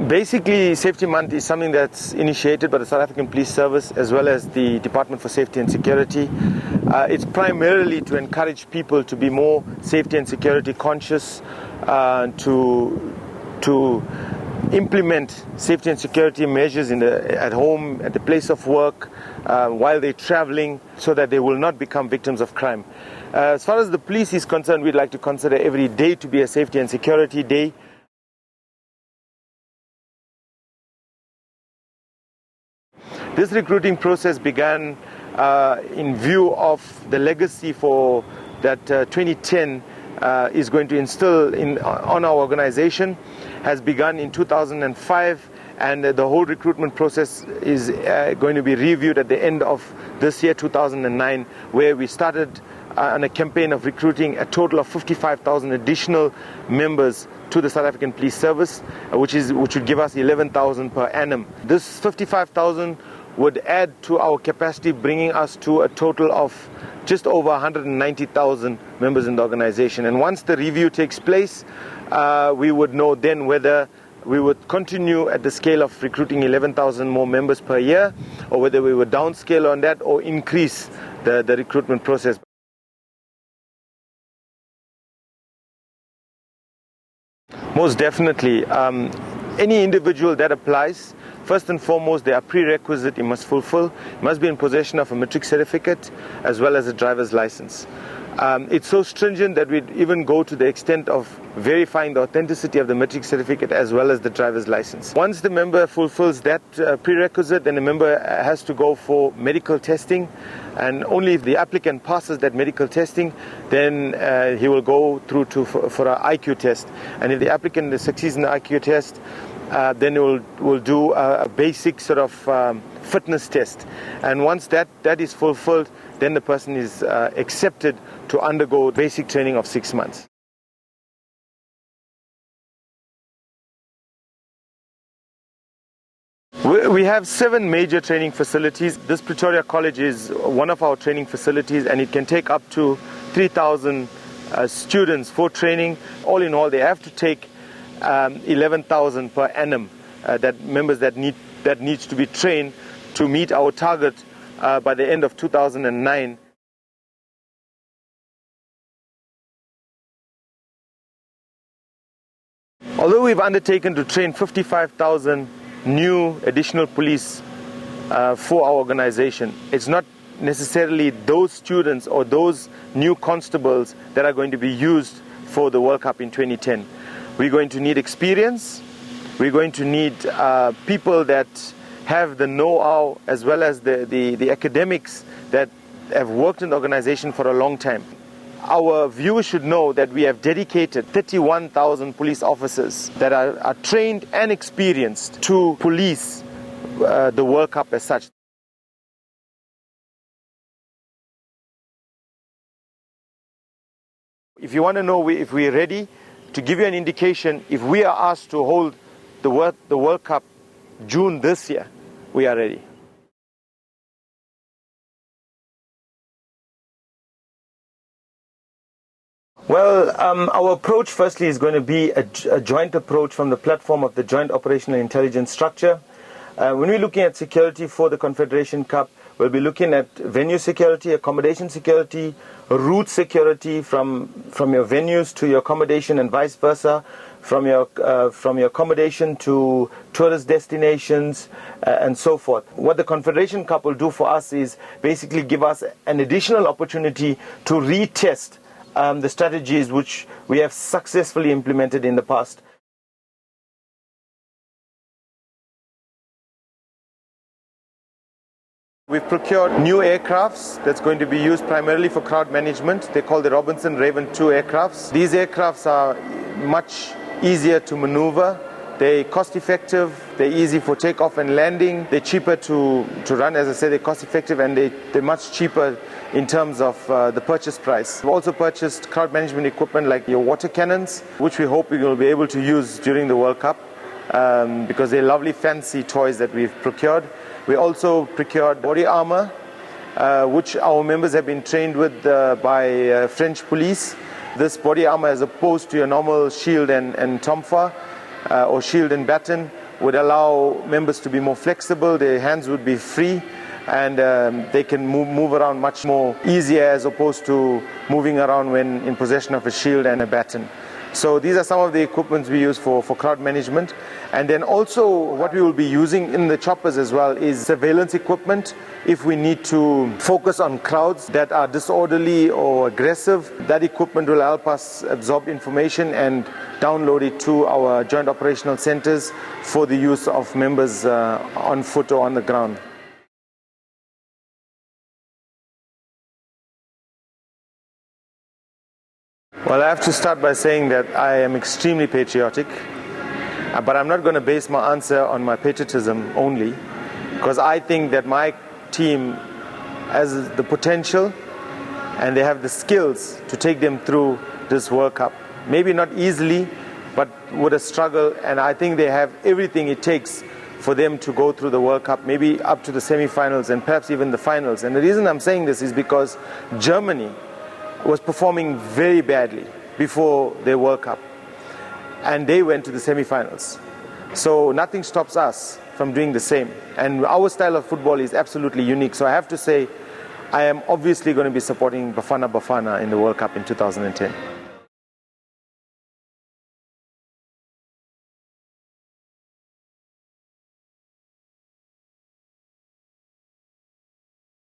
Basically, Safety Month is something that's initiated by the South African Police Service as well as the Department for Safety and Security. It's primarily to encourage people to be more safety and security conscious, to implement safety and security measures at home, at the place of work, while they're traveling, so that they will not become victims of crime. As far as the police is concerned, we'd like to consider every day to be a safety and security day. This recruiting process began in view of the legacy for that 2010 is going to instill on our organization. Has begun in 2005, and the whole recruitment process is going to be reviewed at the end of this year, 2009, where we started on a campaign of recruiting a total of 55,000 additional members to the South African Police Service, which would give us 11,000 per annum. This 55,000 would add to our capacity, bringing us to a total of just over 190,000 members in the organization. And once the review takes place, we would know then whether we would continue at the scale of recruiting 11,000 more members per year, or whether we would downscale on that or increase the recruitment process. Most definitely. Any individual that applies, first and foremost, there are prerequisites he must fulfill. He must be in possession of a matric certificate as well as a driver's license. It's so stringent that we'd even go to the extent of verifying the authenticity of the matric certificate as well as the driver's license. Once the member fulfills that prerequisite, then the member has to go for medical testing, and only if the applicant passes that medical testing, then he will go through for an IQ test. And if the applicant succeeds in the IQ test, then we'll do a basic sort of fitness test. And once that is fulfilled, then the person is accepted to undergo basic training of 6 months. We have 7 major training facilities. This Pretoria College is one of our training facilities, and it can take up to 3,000 students for training. All in all, they have to take 11,000 per annum that members that needs to be trained to meet our target by the end of 2009. Although we've undertaken to train 55,000 new additional police for our organization, it's not necessarily those students or those new constables that are going to be used for the World Cup in 2010. We're going to need experience. We're going to need people that have the know-how as well as the academics that have worked in the organization for a long time. Our viewers should know that we have dedicated 31,000 police officers that are trained and experienced to police the World Cup as such. If you want to know if we're ready, to give you an indication, if we are asked to hold the World Cup June this year, we are ready. Well, our approach firstly is going to be a joint approach from the platform of the Joint Operational Intelligence Structure. When we're looking at security for the Confederation Cup, we'll be looking at venue security, accommodation security, route security from your venues to your accommodation and vice versa, from your accommodation to tourist destinations and so forth. What the Confederation Cup will do for us is basically give us an additional opportunity to retest the strategies which we have successfully implemented in the past. We've procured new aircrafts that's going to be used primarily for crowd management. They're called the Robinson Raven 2 aircrafts. These aircrafts are much easier to maneuver. They're cost effective, they're easy for takeoff and landing, they're cheaper to run. As I said, they're cost effective, and they're much cheaper in terms of the purchase price. We've also purchased crowd management equipment like your water cannons, which we hope we will be able to use during the World Cup because they're lovely fancy toys that we've procured. We also procured body armor, which our members have been trained with by French police. This body armor, as opposed to your normal shield and tomfa, or shield and baton, would allow members to be more flexible, their hands would be free, and they can move around much more easier as opposed to moving around when in possession of a shield and a baton. So these are some of the equipments we use for crowd management. And then also what we will be using in the choppers as well is surveillance equipment. If we need to focus on crowds that are disorderly or aggressive, that equipment will help us absorb information and download it to our joint operational centers for the use of members on foot or on the ground. Well, I have to start by saying that I am extremely patriotic, but I'm not going to base my answer on my patriotism only, because I think that my team has the potential and they have the skills to take them through this World Cup. Maybe not easily, but with a struggle, and I think they have everything it takes for them to go through the World Cup, maybe up to the semi-finals and perhaps even the finals. And the reason I'm saying this is because Germany was performing very badly before their World Cup, and they went to the semi-finals. So nothing stops us from doing the same, and our style of football is absolutely unique. So I have to say I am obviously going to be supporting Bafana Bafana in the World Cup in 2010.